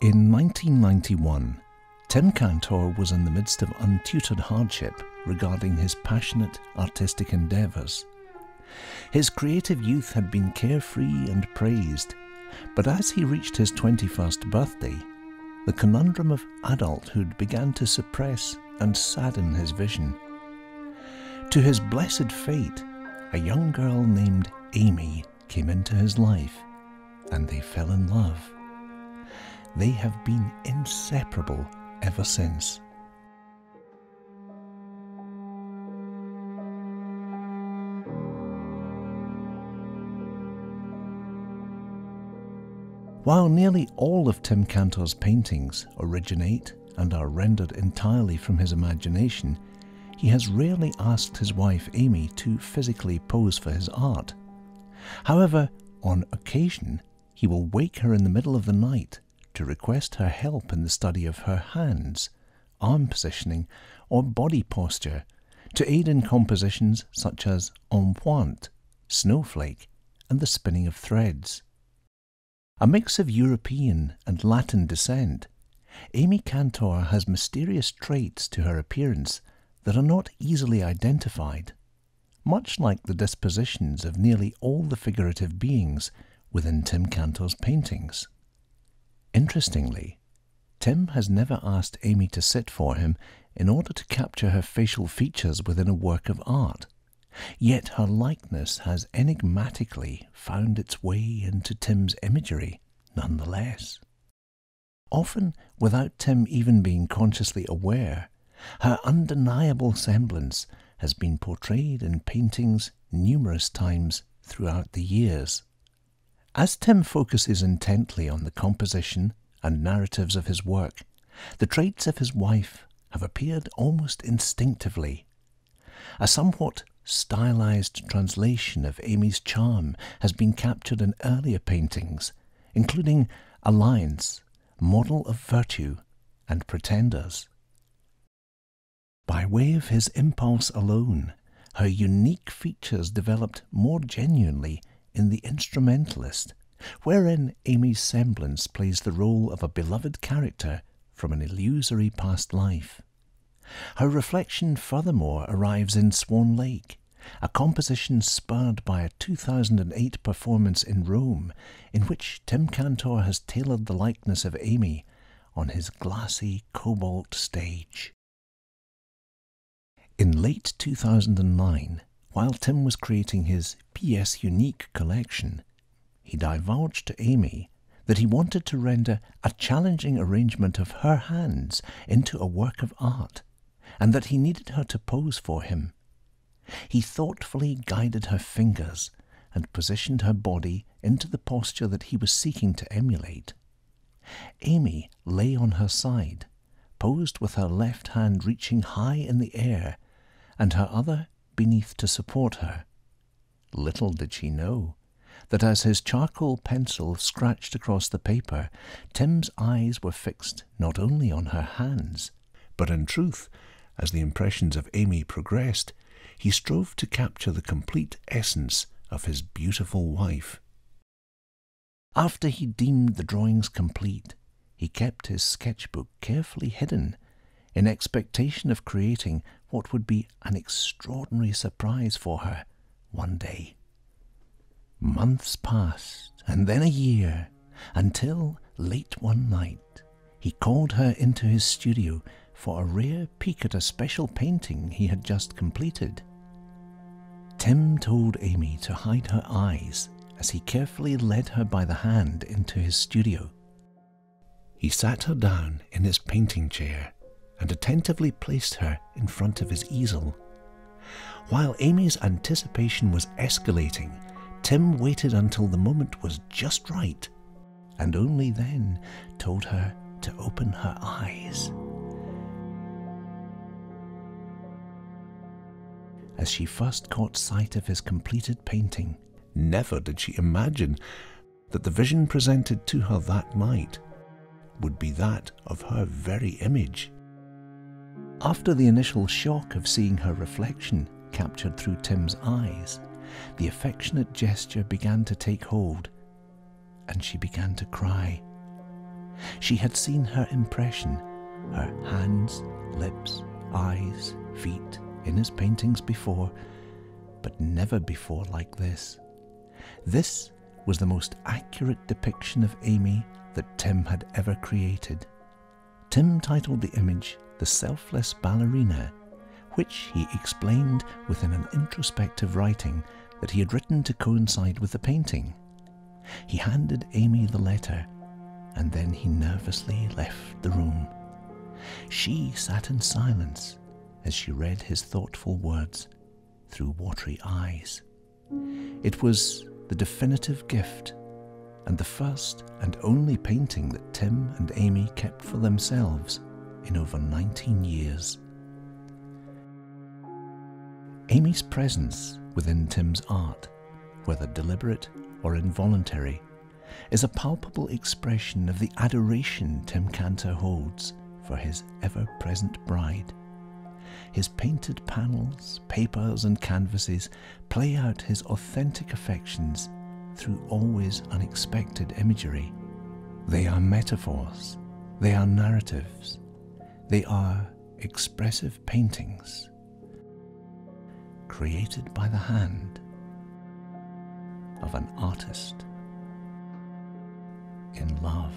In 1991, Tim Cantor was in the midst of untutored hardship regarding his passionate artistic endeavours. His creative youth had been carefree and praised, but as he reached his 21st birthday, the conundrum of adulthood began to suppress and sadden his vision. To his blessed fate, a young girl named Amy came into his life, and they fell in love. They have been inseparable ever since. While nearly all of Tim Cantor's paintings originate and are rendered entirely from his imagination, he has rarely asked his wife Amy to physically pose for his art. However, on occasion, he will wake her in the middle of the night to request her help in the study of her hands, arm positioning, or body posture, to aid in compositions such as en pointe, snowflake, and the spinning of threads. A mix of European and Latin descent, Amy Cantor has mysterious traits to her appearance that are not easily identified, much like the dispositions of nearly all the figurative beings within Tim Cantor's paintings. Interestingly, Tim has never asked Amy to sit for him in order to capture her facial features within a work of art, yet her likeness has enigmatically found its way into Tim's imagery nonetheless. Often without Tim even being consciously aware, her undeniable semblance has been portrayed in paintings numerous times throughout the years. As Tim focuses intently on the composition and narratives of his work, the traits of his wife have appeared almost instinctively. A somewhat stylized translation of Amy's charm has been captured in earlier paintings, including Alliance, Model of Virtue, and Pretenders. By way of his impulse alone, her unique features developed more genuinely in The Instrumentalist, wherein Amy's semblance plays the role of a beloved character from an illusory past life. Her reflection furthermore arrives in Swan Lake, a composition spurred by a 2008 performance in Rome, in which Tim Cantor has tailored the likeness of Amy on his glassy cobalt stage. In late 2009, while Tim was creating his Pièce Unique collection, he divulged to Amy that he wanted to render a challenging arrangement of her hands into a work of art, and that he needed her to pose for him. He thoughtfully guided her fingers and positioned her body into the posture that he was seeking to emulate. Amy lay on her side, posed with her left hand reaching high in the air, and her other beneath to support her. Little did she know that as his charcoal pencil scratched across the paper, Tim's eyes were fixed not only on her hands, but in truth, as the impressions of Amy progressed, he strove to capture the complete essence of his beautiful wife. After he deemed the drawings complete, he kept his sketchbook carefully hidden, in expectation of creating what would be an extraordinary surprise for her one day. Months passed, and then a year, until late one night he called her into his studio for a rare peek at a special painting he had just completed. Tim told Amy to hide her eyes as he carefully led her by the hand into his studio. He sat her down in his painting chair and attentively placed her in front of his easel. While Amy's anticipation was escalating, Tim waited until the moment was just right, and only then told her to open her eyes. As she first caught sight of his completed painting, never did she imagine that the vision presented to her that night would be that of her very image. After the initial shock of seeing her reflection captured through Tim's eyes, the affectionate gesture began to take hold, and she began to cry. She had seen her impression, her hands, lips, eyes, feet, in his paintings before, but never before like this. This was the most accurate depiction of Amy that Tim had ever created. Tim titled the image "The Selfless Ballerina," which he explained within an introspective writing that he had written to coincide with the painting. He handed Amy the letter, and then he nervously left the room. She sat in silence as she read his thoughtful words through watery eyes. It was the definitive gift, and the first and only painting that Tim and Amy kept for themselves in over 19 years. Amy's presence within Tim's art, whether deliberate or involuntary, is a palpable expression of the adoration Tim Cantor holds for his ever-present bride. His painted panels, papers and canvases play out his authentic affections through always unexpected imagery. They are metaphors, they are narratives, they are expressive paintings created by the hand of an artist in love.